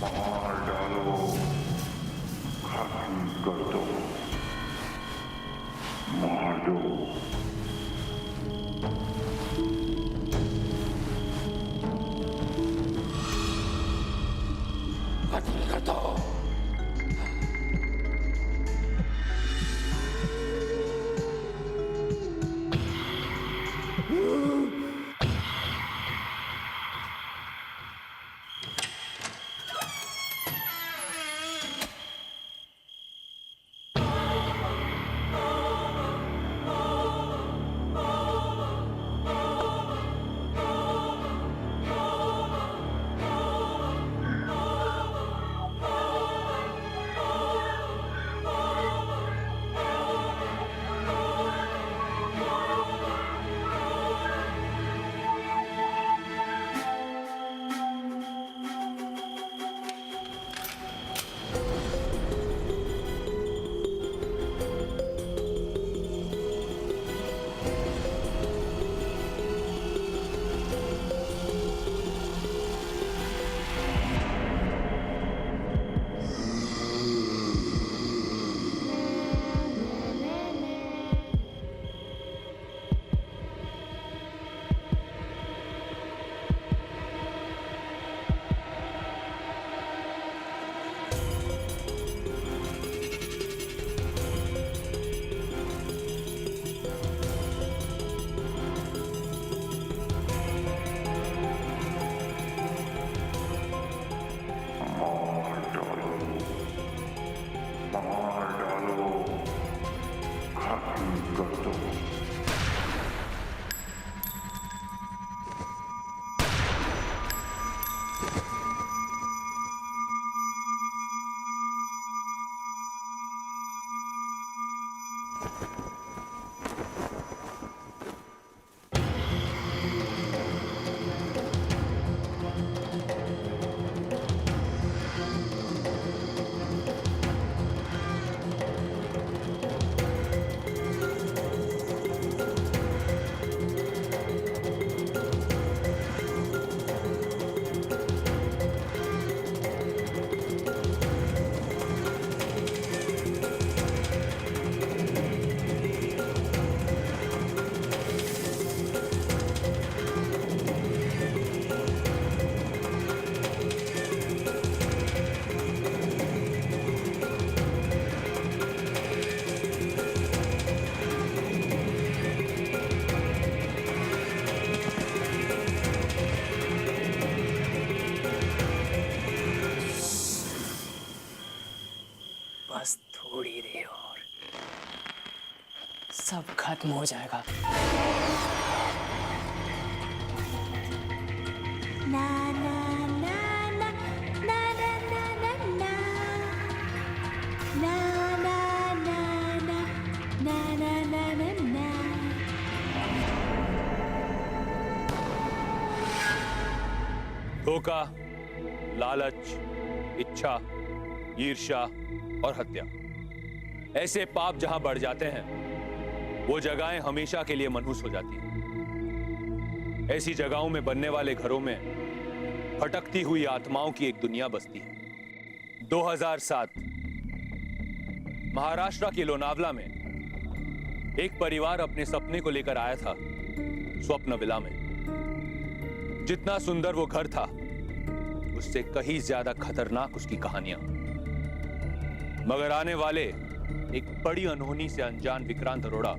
मार डालो, खत्म कर दो, मार दो। खत्म कर दो। मार डालो, खत्म कर दो। बस थोड़ी देर और सब खत्म हो जाएगा। ना ना ना ना ना ना ना ना ना ना ना ना ना ना ना ना ना। धोखा, लालच, इच्छा, ईर्ष्या और हत्या, ऐसे पाप जहां बढ़ जाते हैं वो जगहें हमेशा के लिए मनहूस हो जाती हैं। ऐसी जगहों में बनने वाले घरों में भटकती हुई आत्माओं की एक दुनिया बसती है। 2007 महाराष्ट्र के लोनावला में एक परिवार अपने सपने को लेकर आया था स्वप्न विला में। जितना सुंदर वो घर था उससे कहीं ज्यादा खतरनाक उसकी कहानियां। मगर आने वाले एक बड़ी अनहोनी से अनजान विक्रांत अरोड़ा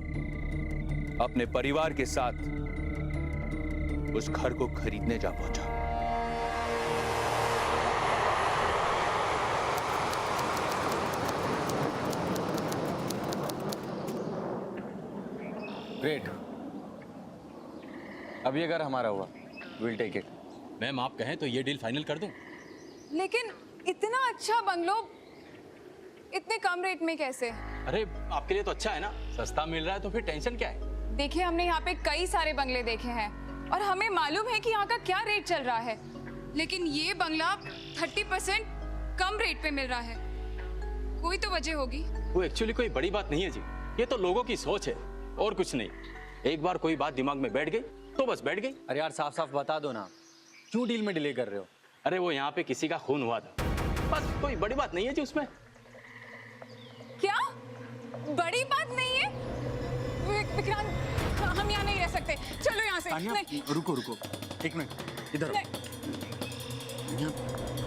अपने परिवार के साथ उस घर को खरीदने जा पहुंचा। ग्रेट, अब ये घर हमारा हुआ। Will take it. मैम आप कहें तो ये डील फाइनल कर दूं। लेकिन इतना अच्छा बंगलो इतने कम रेट में कैसे? अरे आपके लिए तो अच्छा है ना, सस्ता मिल रहा है तो फिर टेंशन क्या है। देखिए हमने यहाँ पे कई सारे बंगले देखे हैं और हमें मालूम है कि यहाँ का क्या रेट चल रहा है, लेकिन ये बंगला 30% कम रेट पे मिल रहा है। कोई तो वजह होगी। वो एक्चुअली कोई बड़ी बात नहीं है जी, ये तो लोगों की सोच है और कुछ नहीं। एक बार कोई बात दिमाग में बैठ गई तो बस बैठ गई। अरे यार साफ साफ बता दो ना, क्यों डील में डिले कर रहे हो? अरे वो यहाँ पे किसी का खून हुआ था बस कोई बड़ी बात नहीं है जी उसमें। क्या बड़ी बात नहीं है? विक्रांत, हम यहाँ नहीं रह सकते, चलो यहाँ से। नहीं, रुको रुको, एक मिनट इधर आओ। नहीं, यहाँ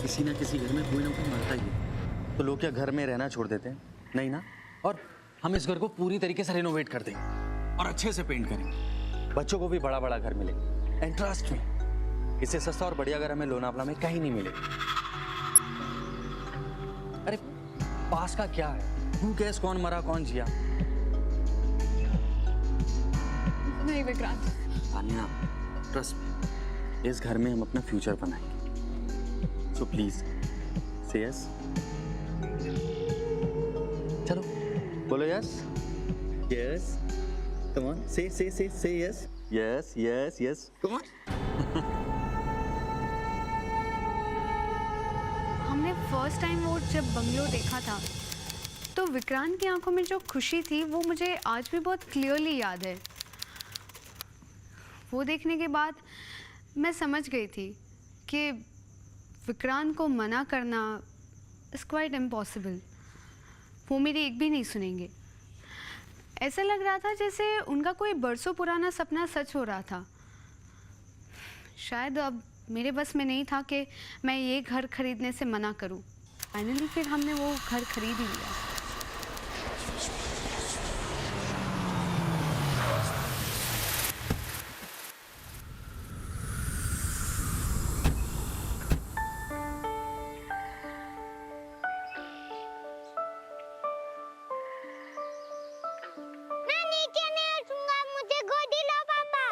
किसी ना किसी घर में कोई ना कोई मरता ही है, तो लोग क्या घर में रहना छोड़ देते हैं? नहीं ना। और हम इस घर को पूरी तरीके से रिनोवेट कर देंगे और अच्छे से पेंट करेंगे, बच्चों को भी बड़ा बड़ा घर मिलेगा। एंड ट्रस्ट में, इससे सस्ता और बढ़िया घर हमें लोनावला में कहीं नहीं मिलेगा। अरे पास का क्या है, हु केयर्स कौन मरा कौन जिया। नहीं विक्रांत। तान्या, ट्रस्ट में, इस घर में हम अपना फ्यूचर बनाएंगे, सो प्लीज से यस। चलो बोलो यस यस, कम ऑन, से yes yes yes yes, come on. हमने फर्स्ट टाइम वो जब बंगलो देखा था तो विक्रांत की आंखों में जो खुशी थी वो मुझे आज भी बहुत क्लियरली याद है। वो देखने के बाद मैं समझ गई थी कि विक्रांत को मना करना इज़ क्वाइट इम्पॉसिबल। वो मेरी एक भी नहीं सुनेंगे। ऐसा लग रहा था जैसे उनका कोई बरसों पुराना सपना सच हो रहा था। शायद अब मेरे बस में नहीं था कि मैं ये घर खरीदने से मना करूं। फाइनली फिर हमने वो घर खरीद ही लिया। मैं नीचे नहीं उठूंगा, मुझे गोदी लो पापा।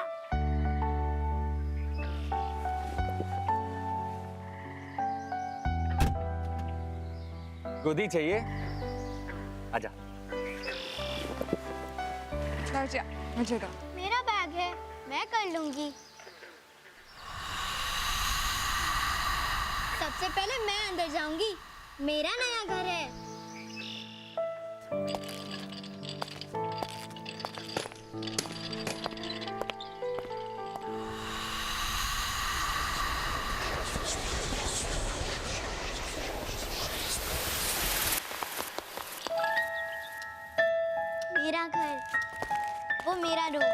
गोदी चाहिए? आजा। बैठ जा, मुझे दो। मेरा बैग है, मैं कर लूंगी। सबसे पहले मैं अंदर जाऊंगी, मेरा नया घर है। मेरा घर, वो मेरा रूम।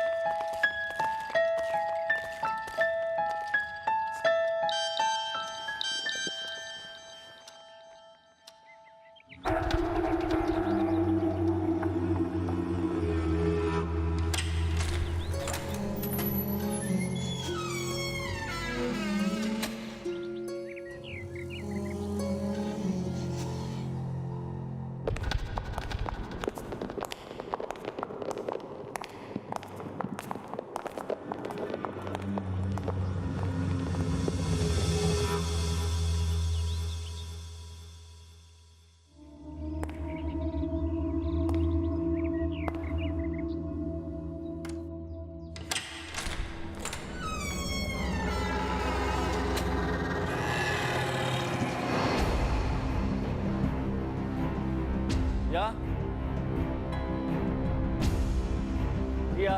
जिया,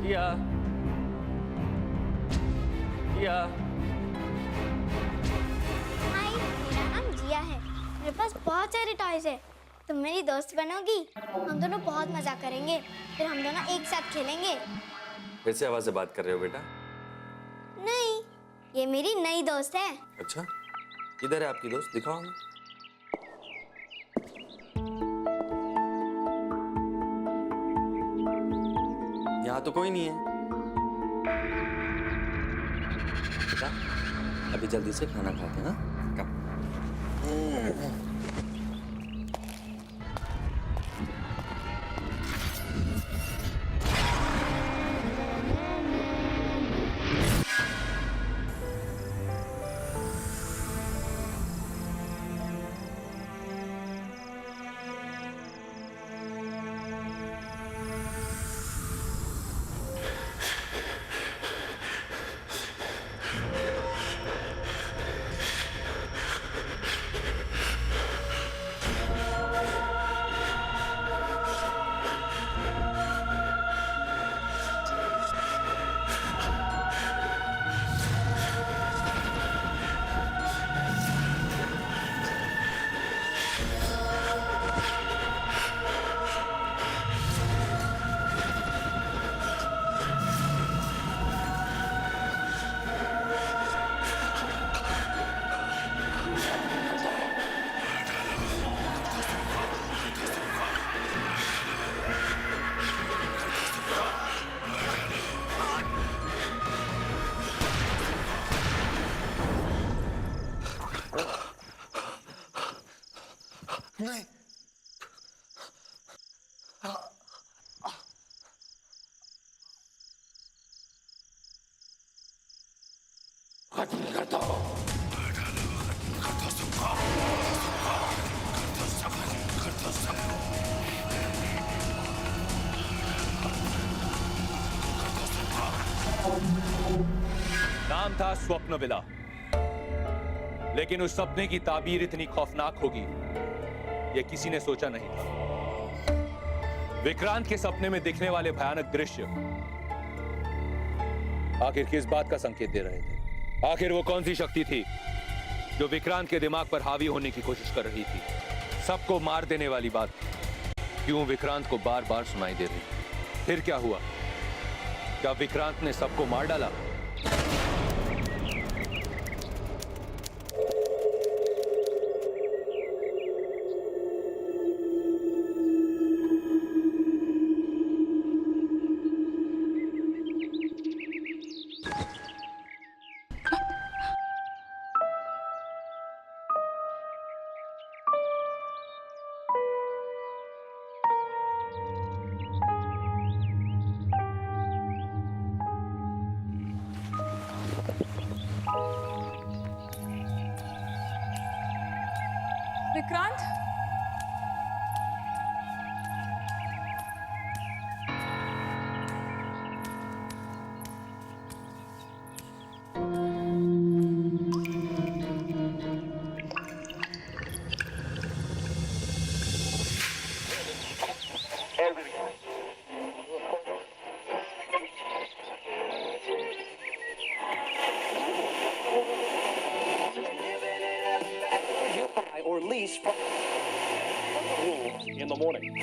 जिया, जिया। हाय, मेरा नाम जिया है। मेरे पास बहुत सारे टॉयज है। तुम मेरी दोस्त बनोगी? हम दोनों बहुत मजा करेंगे, फिर हम दोनों एक साथ खेलेंगे। फिर से आवाज से बात कर रहे हो बेटा? नहीं, ये मेरी नई दोस्त है। अच्छा, किधर है आपकी दोस्त? दिखाओ हमें। यहाँ तो कोई नहीं है। बेटा, अभी जल्दी से खाना खाते हैं ना? कम। नहीं। खत्म कर दो। नाम था स्वप्न विला, लेकिन उस सपने की ताबीर इतनी खौफनाक होगी यह किसी ने सोचा नहीं था। विक्रांत के सपने में दिखने वाले भयानक दृश्य आखिर किस बात का संकेत दे रहे थे? आखिर वो कौन सी शक्ति थी जो विक्रांत के दिमाग पर हावी होने की कोशिश कर रही थी? सबको मार देने वाली बात क्यों विक्रांत को बार बार सुनाई दे रही? फिर क्या हुआ? क्या विक्रांत ने सबको मार डाला? Vikrant, or lease from in the morning.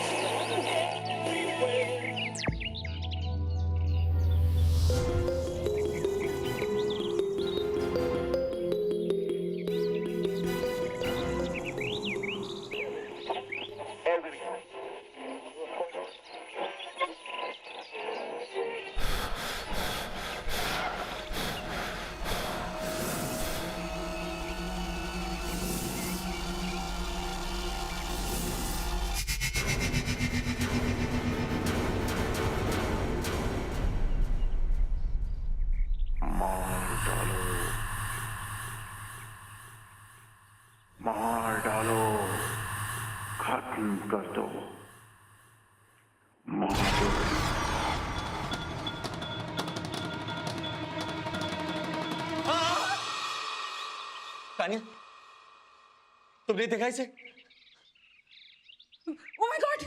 मार डालो, खत्म कर दो, मार दो। तानिया, तुमने देखा इसे? ओह माय गॉड,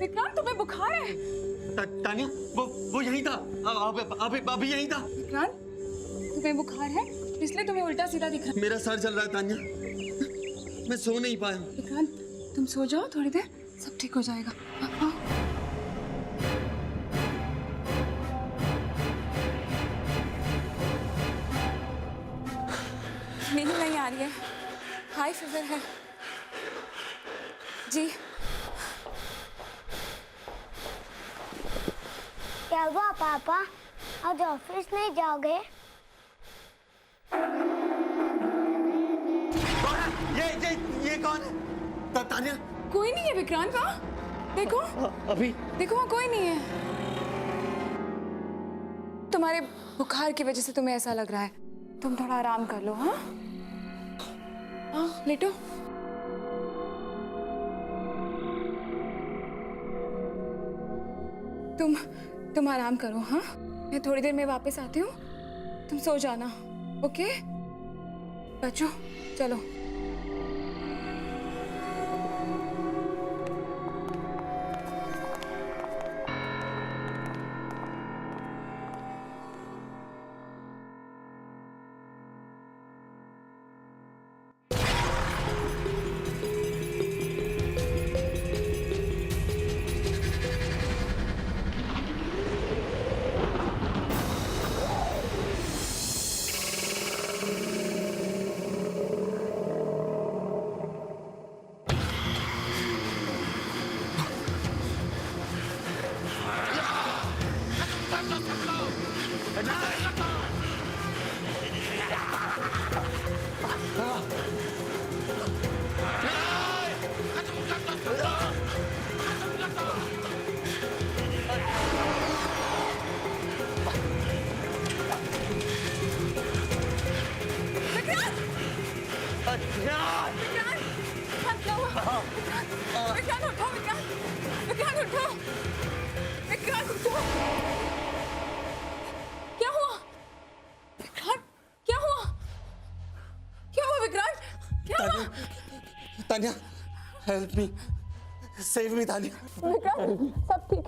विक्रांत तुम्हें बुखार है। तानिया, वो यहीं था। अभी यहीं था। विक्रांत, तुम्हें बुखार है इसलिए तुम्हें उल्टा सीधा दिख रहा है। मेरा सर चल रहा है तानिया, मैं सो नहीं पाया। विक्रांत, तुम सो जाओ, थोड़ी देर सब ठीक हो जाएगा। हाँ। नींद नहीं आ रही है, हाई फीवर है जी। क्या हुआ पापा, आज ऑफिस नहीं जाओगे? ये कौन है? तानिया, कोई नहीं है विक्रांत, वहाँ देखो। अभी देखो वहाँ कोई नहीं है। तुम्हारे बुखार की वजह से तुम्हें ऐसा लग रहा है, तुम थोड़ा आराम कर लो। हाँ हाँ, लेटो। तुम आराम करो। हाँ, मैं थोड़ी देर में वापस आती हूँ, तुम सो जाना। ओके बच्चों, चलो। विक्रांत, क्या हुआ? विक्रांत उठो, विक्रांत उठो, विक्रांत उठो। क्या हुआ विक्रांत? क्या हुआ? क्या हुआ विक्रांत? क्या हुआ? Tania, help me, save me Tania. Vikrant, सब ठीक?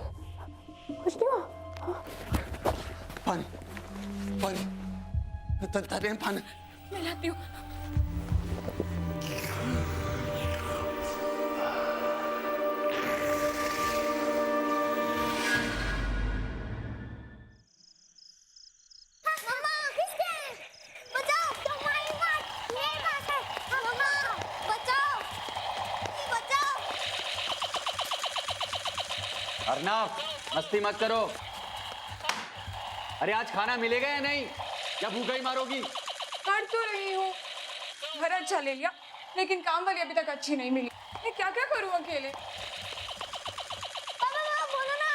कुछ नहीं हुआ? पानी, पानी, तानिया पानी। मैं लाती हूँ। अर्नव, मस्ती मत करो। अरे आज खाना मिलेगा या नहीं, या भूखा ही मारोगी? कर तो रही हूँ, घर अच्छा ले लिया, लेकिन काम वाली अभी तक अच्छी नहीं मिली। मैं क्या क्या करूँ अकेले? बोलो ना।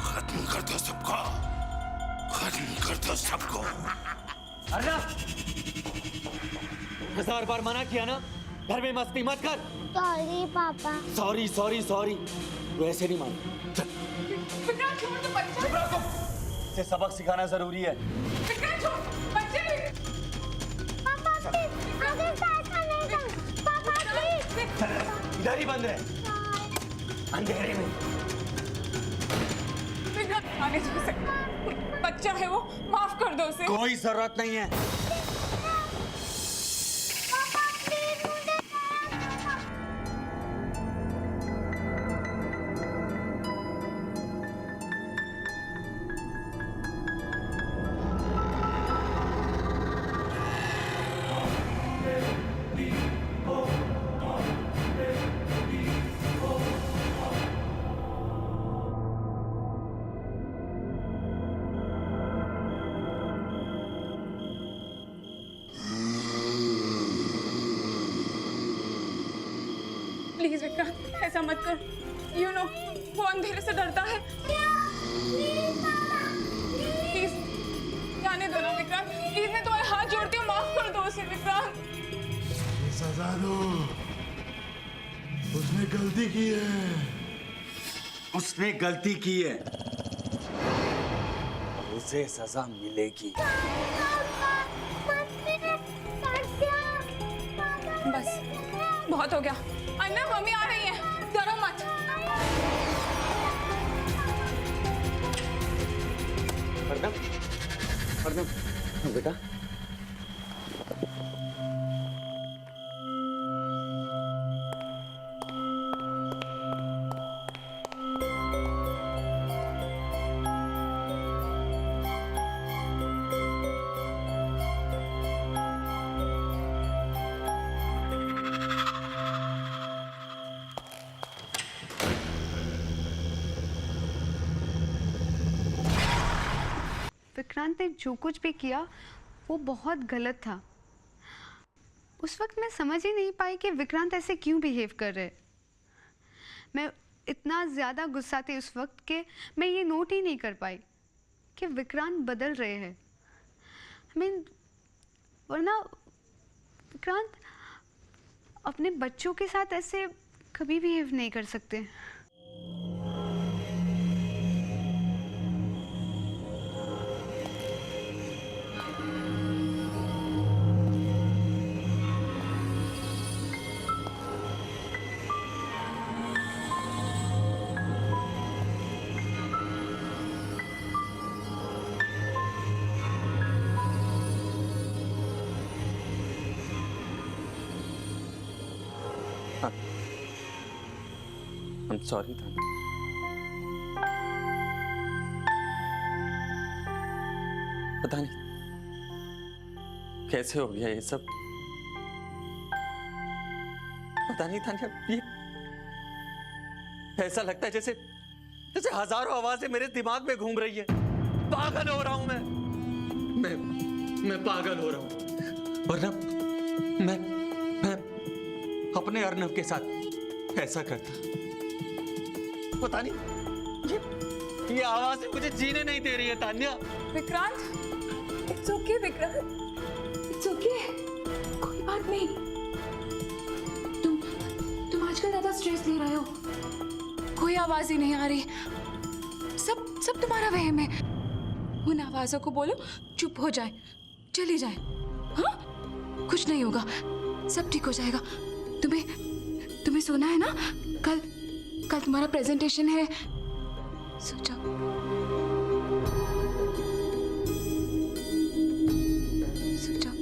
खत्म कर दो सबको, खत्म कर दो सबको। अर्नव, 1000 बार मना किया ना, घर में मस्ती मत कर। सॉरी पापा। सॉरी सॉरी सॉरी, वो ऐसे नहीं मानो। विक्रांत छोड़ दो बच्चे। चुप रहो तुम, इसे सबक सिखाना जरूरी है। विक्रांत छोड़ बच्चे। पापा प्लीज, आगे से ऐसा नहीं कर। पापा प्लीज। इधर ही बंद रहे, अंधेरे में। विक्रांत आगे से बच्चा है वो, माफ कर दो उसे। कोई जरूरत नहीं है। पापा प्लीज मुझे। प्लीज विक्रांत, ऐसा मत कर। यू नो वो अंधेरे से डरता है। प्लीज जाने दो ना विक्रांत, प्लीज मैं तुम्हारे हाथ जोड़ती हूँ, माफ कर दो उसे विक्रांत। सजा दो, उसने गलती की है। उसने गलती की है, उसे सजा मिलेगी। बस बहुत हो गया। अन्ना मम्मी आ रही है, डरो मत। अर्नव, अर्नव, बेटा। विक्रांत ने जो कुछ भी किया वो बहुत गलत था। उस वक्त मैं समझ ही नहीं पाई कि विक्रांत ऐसे क्यों बिहेव कर रहे। मैं इतना ज़्यादा गुस्सा थी उस वक्त कि मैं ये नोट ही नहीं कर पाई कि विक्रांत बदल रहे हैं। वरना विक्रांत अपने बच्चों के साथ ऐसे कभी बिहेव नहीं कर सकते। I'm sorry, Tanya. पता नहीं कैसे हो गया ये सब। पता नहीं तान्या, ये ऐसा लगता है जैसे जैसे हजारों आवाजें मेरे दिमाग में घूम रही है। पागल हो रहा हूं मैं पागल हो रहा हूं। वरना मैं अपने अर्नव के साथ ऐसा करता? पता नहीं, ये आवाज मुझे जीने नहीं दे रही है Tanya. Vikrant, it's okay Vikrant, it's okay, कोई बात नहीं। तुम आजकल ज्यादा स्ट्रेस ले रहे हो। कोई आवाज ही नहीं आ रही, सब तुम्हारा वहम है। उन आवाजों को बोलो चुप हो जाए, चली जाए। हाँ, कुछ नहीं होगा, सब ठीक हो जाएगा। तुम्हें सोना है ना? कल तुम्हारा प्रेजेंटेशन है, सो जाओ। सो जाओ।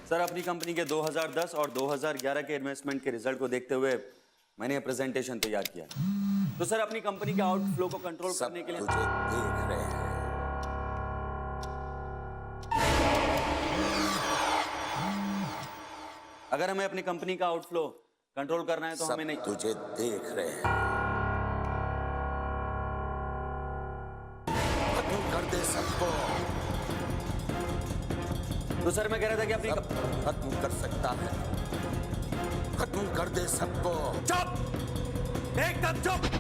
सर, अपनी कंपनी के 2010 और 2011 के इन्वेस्टमेंट के रिजल्ट को देखते हुए मैंने ये प्रेजेंटेशन तैयार किया। तो सर, अपनी कंपनी के आउटफ्लो को कंट्रोल करने के लिए तुझे देख रहे हैं। अगर हमें अपनी कंपनी का आउटफ्लो कंट्रोल करना है तो हमें नहीं, तुझे देख रहे हैं। खत्म कर दे सबको। तो सर मैं कह रहा था कि अपनी खत्म कर सकता है, खत्म कर दे सबको। चुप, एकदम चुप।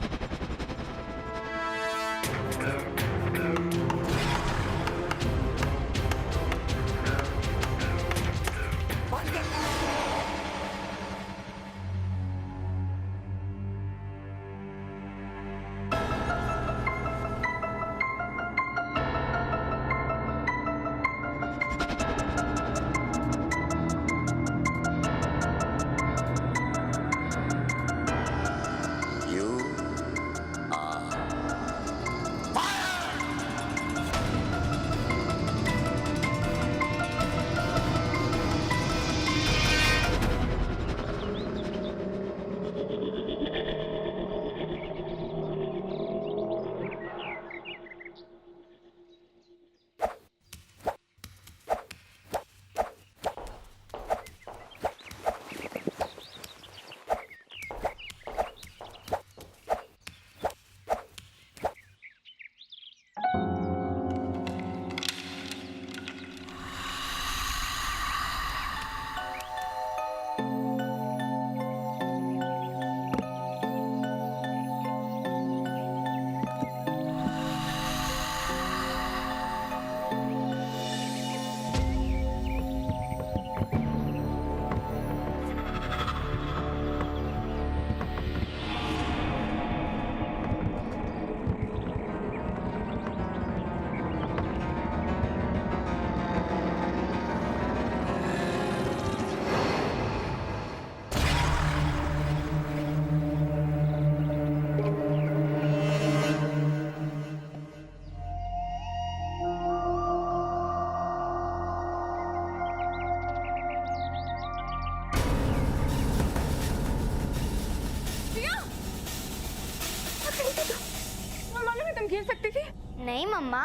गिर सकती थी? नहीं मम्मा,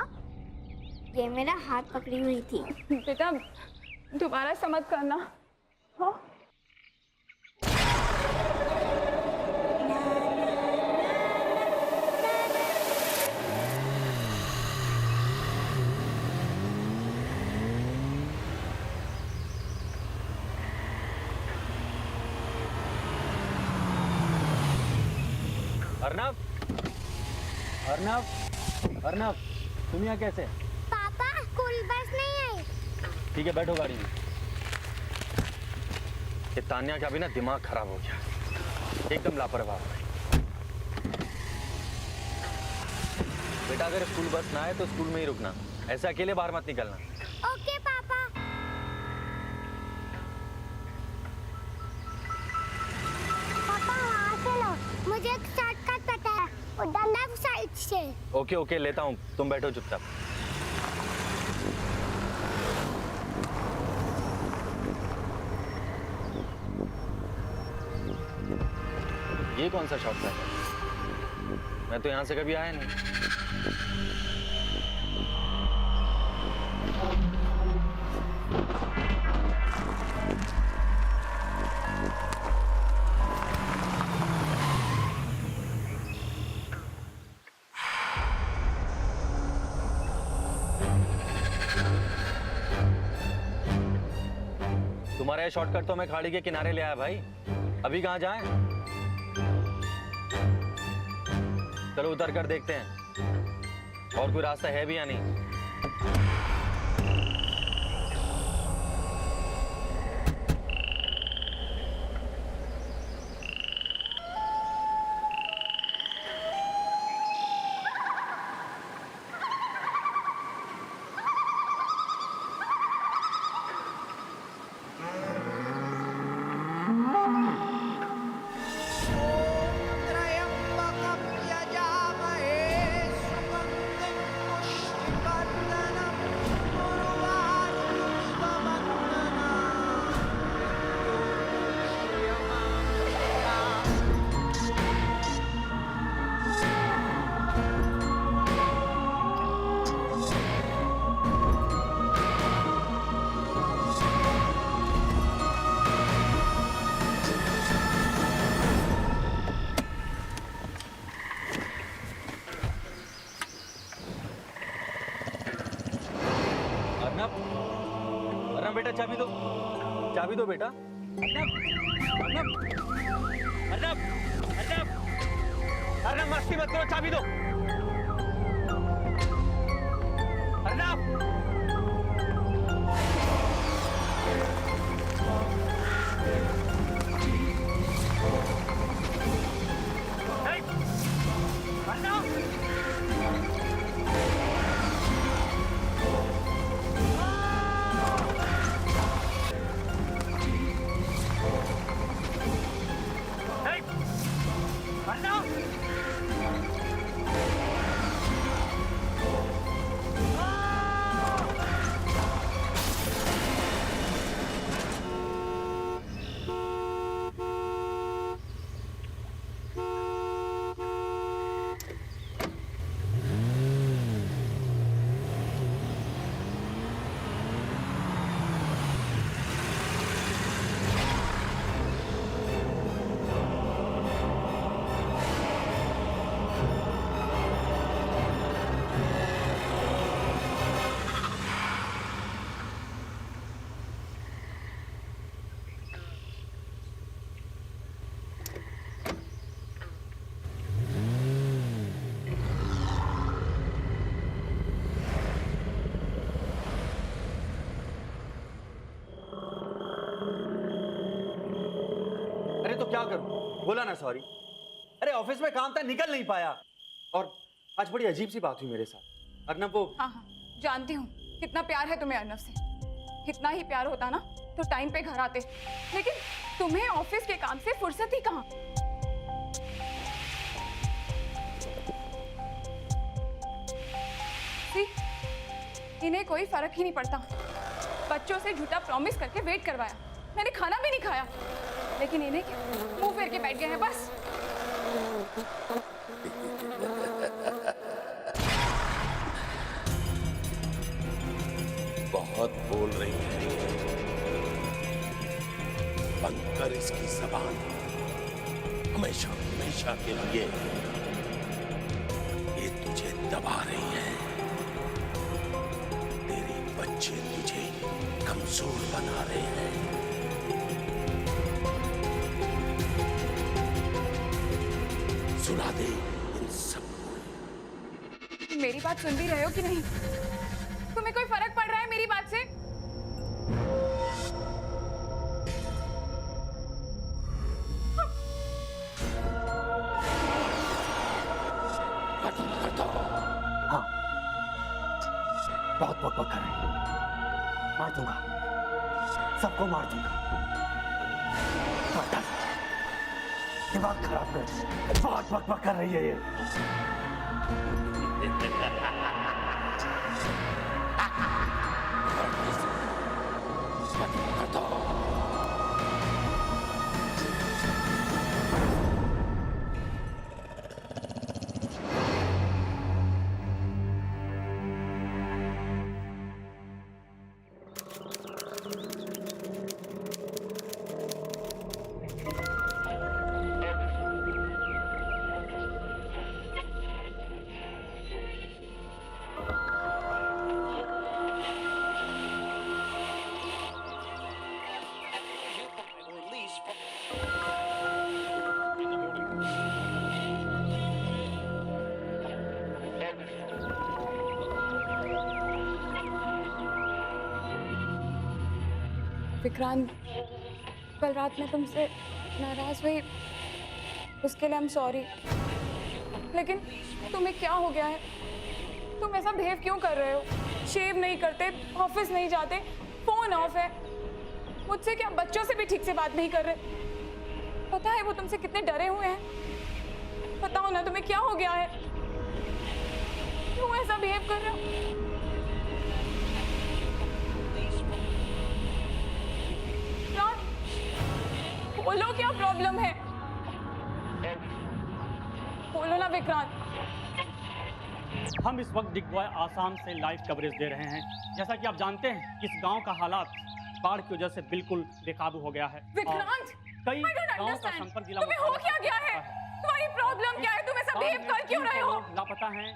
ये मेरा हाथ पकड़ी हुई थी। बेटा दोबारा समझ करना। हाँ? अर्नव, अर्नव, अर्नव, तुम यहाँ कैसे? पापा, स्कूल बस नहीं आई। ठीक है, बैठो गाड़ी में। ये तान्या का भी ना दिमाग खराब हो गया, एकदम लापरवाह हो गई। बेटा, अगर स्कूल बस ना आए तो स्कूल में ही रुकना, ऐसे अकेले बाहर मत निकलना। ओके पापा। पापा वहाँ से लो, मुझे एक शॉर्टकट पता है, उधर लेफ्ट साइड से। ओके ओके, लेता हूँ, तुम बैठो चुपचाप। ये कौन सा शॉर्टकट है? मैं तो यहाँ से कभी आया नहीं। तुम्हारा ये शॉर्टकट तो मैं खाड़ी के किनारे ले आया भाई। अभी कहाँ जाएं? चलो उतर कर देखते हैं और कोई रास्ता है भी या नहीं। अर्नब बेटा चाबी दो बेटा। अर्नब मस्ती मत करो, चाबी दो। अर्नब अरे तो क्या करूं? बोला ना सॉरी। अरे ऑफिस में काम था, निकल नहीं पाया। और आज बड़ी अजीब सी बात हुई मेरे साथ। अर्नब वो हाँ जानती हूँ कितना प्यार है तुम्हें अर्नब से। इतना ही प्यार होता ना तो टाइम पे घर आते, लेकिन तुम्हें ऑफिस के काम से फुर्सत ही कहाँ। इन्हें कोई फर्क ही नहीं पड़ता। बच्चों से झूठा प्रॉमिस करके वेट करवाया, मैंने खाना भी नहीं खाया, लेकिन इन्हें मुंह फेर के बैठ गए हैं बस। बहुत बोल रही है, बंद कर इसकी जबान। हमेशा हमेशा के लिए ये तुझे दबा रही है। तेरे बच्चे तुझे कमजोर बना रहे हैं। सुना दे इन सबको। मेरी बात सुन भी रहे हो कि नहीं? तुम्हें कोई फर्क पड़ रहा है मेरी बात से? हाँ, बहुत बकबक कर रहे हैं। मार दूंगा, सबको मार दूंगा। दिमाग खराब कर दी, बहुत बकबक कर रही है ये। विक्रांत, कल रात में तुमसे नाराज हुई, उसके लिए आई एम सॉरी। लेकिन तुम्हें क्या हो गया है? तुम ऐसा बिहेव क्यों कर रहे हो? शेव नहीं करते, ऑफिस नहीं जाते, फोन ऑफ है। मुझसे क्या, बच्चों से भी ठीक से बात नहीं कर रहे? पता है वो तुमसे कितने डरे हुए हैं? बताओ ना, तुम्हें क्या हो गया है? क्यों ऐसा बिहेव कर रहे हो? बोलो क्या प्रॉब्लम है? बोलो ना विक्रांत। हम इस वक्त डिगबॉय आसाम से लाइव कवरेज दे रहे हैं। जैसा कि आप जानते हैं, इस गांव का हालात बाढ़ की वजह से बिल्कुल बेकाबू हो गया है। विक्रांत, कई गांवों का संपर्क जिला तुम्हें हो क्या गया है? तुम्हारी प्रॉब्लम क्या है? तुम ऐसा बिहेव कर क्यों रहे हो? लापता हैं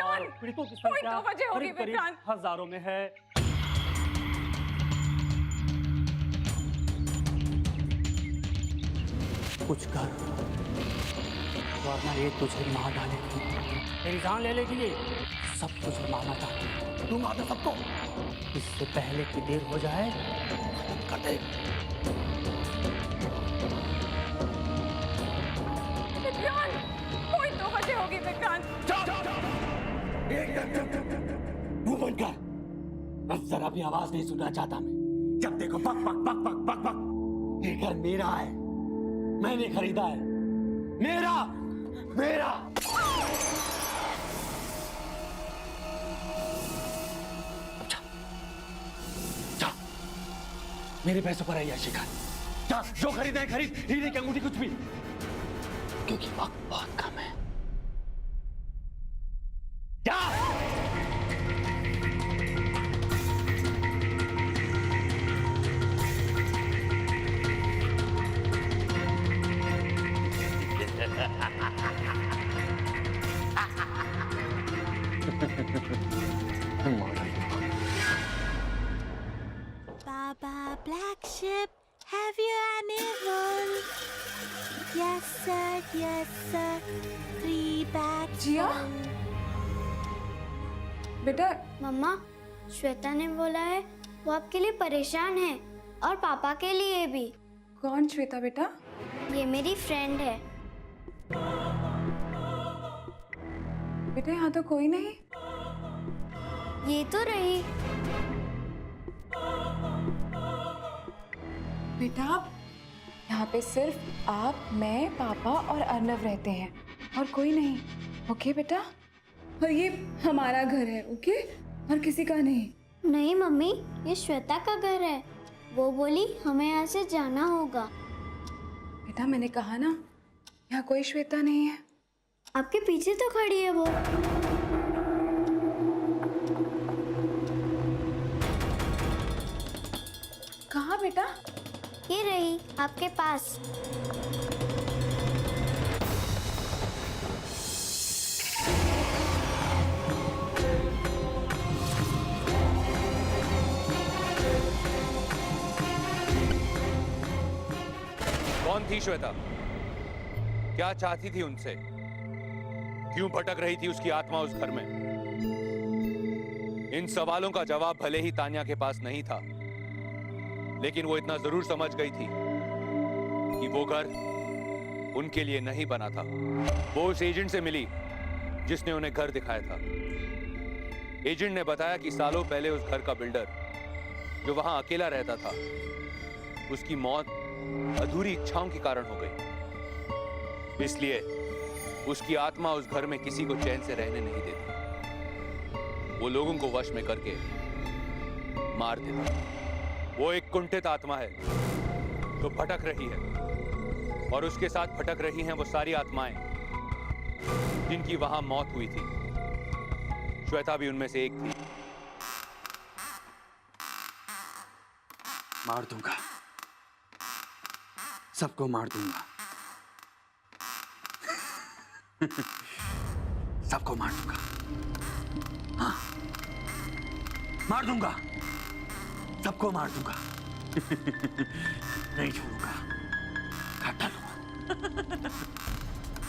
और पीड़ितों की कोई संख्या तो वजह होगी करीब विक्रांत। हजारों में है। कुछ कर वरना ये तुझे मार डालेगी। तेरी जान ले लेगी ये। सब कुछ मारना चाहती है। तू मार दे सबको। इससे पहले कि देर हो जाए कर दे। विक्रांत, कोई तो वजह होगी विक्रांत। मुंह बंद कर। अब जरा भी आवाज नहीं सुनना चाहता मैं। जब देखो बक बक बक बक बक बक। ये घर मेरा है, मैंने खरीदा है, मेरा मेरा। जा, जा, मेरे पैसों पर है यह शिकार। जा, जो खरीदा है खरीद, हीरे की अंगूठी कुछ भी, क्योंकि वक्त बहुत कम है। जा। Baba Black Ship, have you any roll? Yes sir, 3 bags. जिया? बेटा, मम्मा, श्वेता ने बोला है वो आपके लिए परेशान है और पापा के लिए भी। कौन श्वेता बेटा? ये मेरी फ्रेंड है। बेटा यहाँ तो कोई नहीं। ये तो रही। बेटा, यहाँ पे सिर्फ आप, मैं, पापा और अर्नव रहते हैं और कोई नहीं। ओके बेटा? और ये हमारा घर है, ओके? और किसी का नहीं। नहीं मम्मी, ये श्वेता का घर है। वो बोली हमें यहाँ से जाना होगा। बेटा मैंने कहा ना, यहाँ कोई श्वेता नहीं है। आपके पीछे तो खड़ी है वो। कहाँ बेटा? ये रही आपके पास। कौन थी श्वेता? क्या चाहती थी उनसे? क्यों भटक रही थी उसकी आत्मा उस घर में? इन सवालों का जवाब भले ही तान्या के पास नहीं था, लेकिन वो इतना जरूर समझ गई थी कि वो घर उनके लिए नहीं बना था। वो उस एजेंट से मिली जिसने उन्हें घर दिखाया था। एजेंट ने बताया कि सालों पहले उस घर का बिल्डर, जो वहां अकेला रहता था, उसकी मौत अधूरी इच्छाओं के कारण हो गई। इसलिए उसकी आत्मा उस घर में किसी को चैन से रहने नहीं देती। वो लोगों को वश में करके मार देता। वो एक कुंठित आत्मा है जो भटक रही है, और उसके साथ भटक रही हैं वो सारी आत्माएं जिनकी वहां मौत हुई थी। श्वेता भी उनमें से एक थी। मार दूंगा, सबको मार दूंगा। सबको मार दूंगा। हाँ, मार दूंगा, सबको मार दूंगा। नहीं छोड़ूंगा, काट डालूंगा।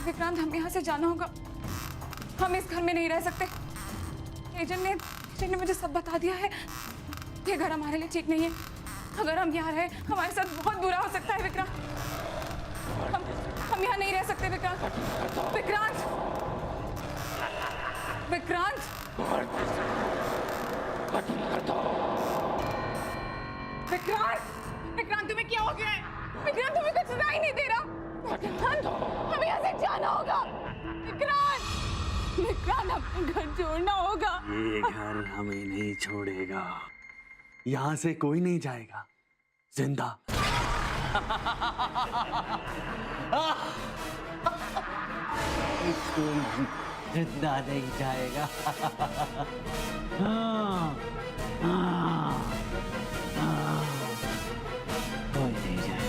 विक्रांत, हम यहाँ से जाना होगा। हम इस घर में नहीं रह सकते। एजेंट ने मुझे सब बता दिया है। ये घर हमारे लिए ठीक नहीं है। अगर हम यहाँ रहे हमारे साथ बहुत बुरा हो सकता है विक्रांत। हम यहाँ नहीं रह सकते विक्रांत। विक्रांत, विक्रांत, विक्रांत, विक्रांत तुम्हें क्या हो गया है? विक्रांत तुम्हें कुछ सुनाई नहीं दे रहा? विक्रांत, हमें यहाँ से जाना होगा। विक्रांत, विक्रांत अपना घर छोड़ना होगा। ये घर हमें नहीं छोड़ेगा, यहाँ से कोई नहीं जाएगा जिंदा। जिंदा नहीं जाएगा। कोई नहीं जाएगा।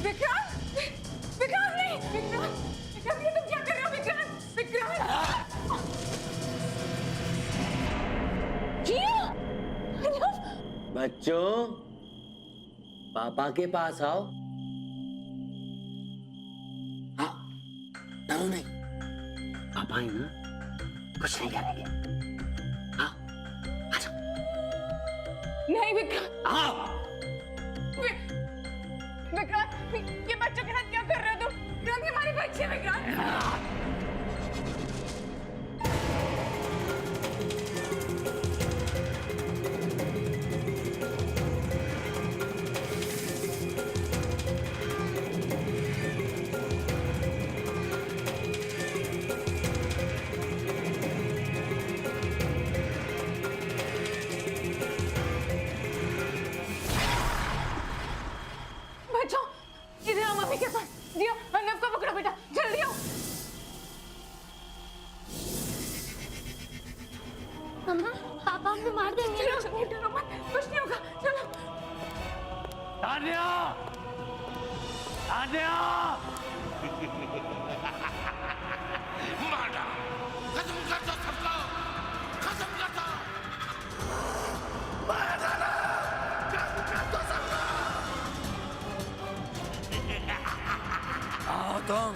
विक्रांत, विक्रांत नहीं, विक्रांत, विक्रांत ये तुम क्या कर रहे हो विक्रांत? विक्रांत, जिया, बच्चों, पापा के पास आओ। हाँ, डरो नहीं, पापा है ना, कुछ नहीं करेंगे। हाँ, आजा। नहीं विक्रांत, आओ। विक्रांत, ये बच्चों के साथ क्या कर रहे हो तुम? विक्रांत, ये हमारे बच्चे विक्रांत। बच्चों, इधर आओ मम्मी के पास। जियो, अर्नब को पकड़ो बेटा, जल्दी आओ। मम्मा, पापा हमें मार देंगे। चलो, डरो मत, कुछ नहीं होगा, चलो। तान्या! तान्या! मारा, खत्म कर दो सबको, खत्म कर दो, मार डालो, खत्म कर दो सबको। आओ तुम।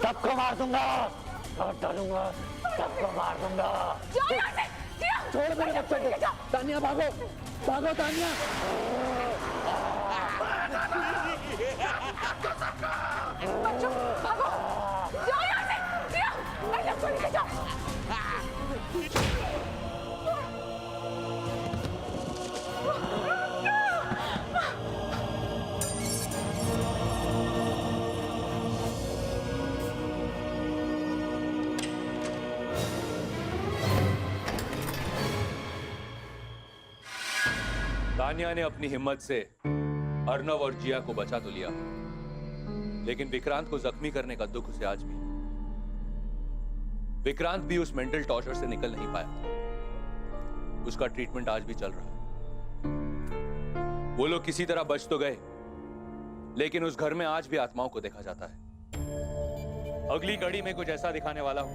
सबको मार दूंगा, काट डालूंगा, सबको मार दूंगा। छोड़ मेरे बच्चे को। तानिया भागो, भागो तानिया। बच्चों भागो, जाओ यहाँ से, जाओ, मैं सबको लेके जाओ। तानिया ने अपनी हिम्मत से अर्नव और जिया को बचा तो लिया, लेकिन विक्रांत को जख्मी करने का दुख उसे आज भी। विक्रांत भी उस मेंटल टॉर्चर से निकल नहीं पाया। उसका ट्रीटमेंट आज भी चल रहा है। वो लोग किसी तरह बच तो गए, लेकिन उस घर में आज भी आत्माओं को देखा जाता है। अगली कड़ी में कुछ ऐसा दिखाने वाला हूं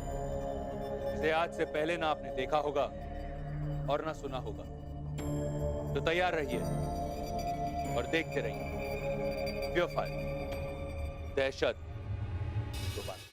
जिसे आज से पहले ना आपने देखा होगा और ना सुना होगा। तो तैयार रहिए और देखते रहिए। दहशत दोबारा।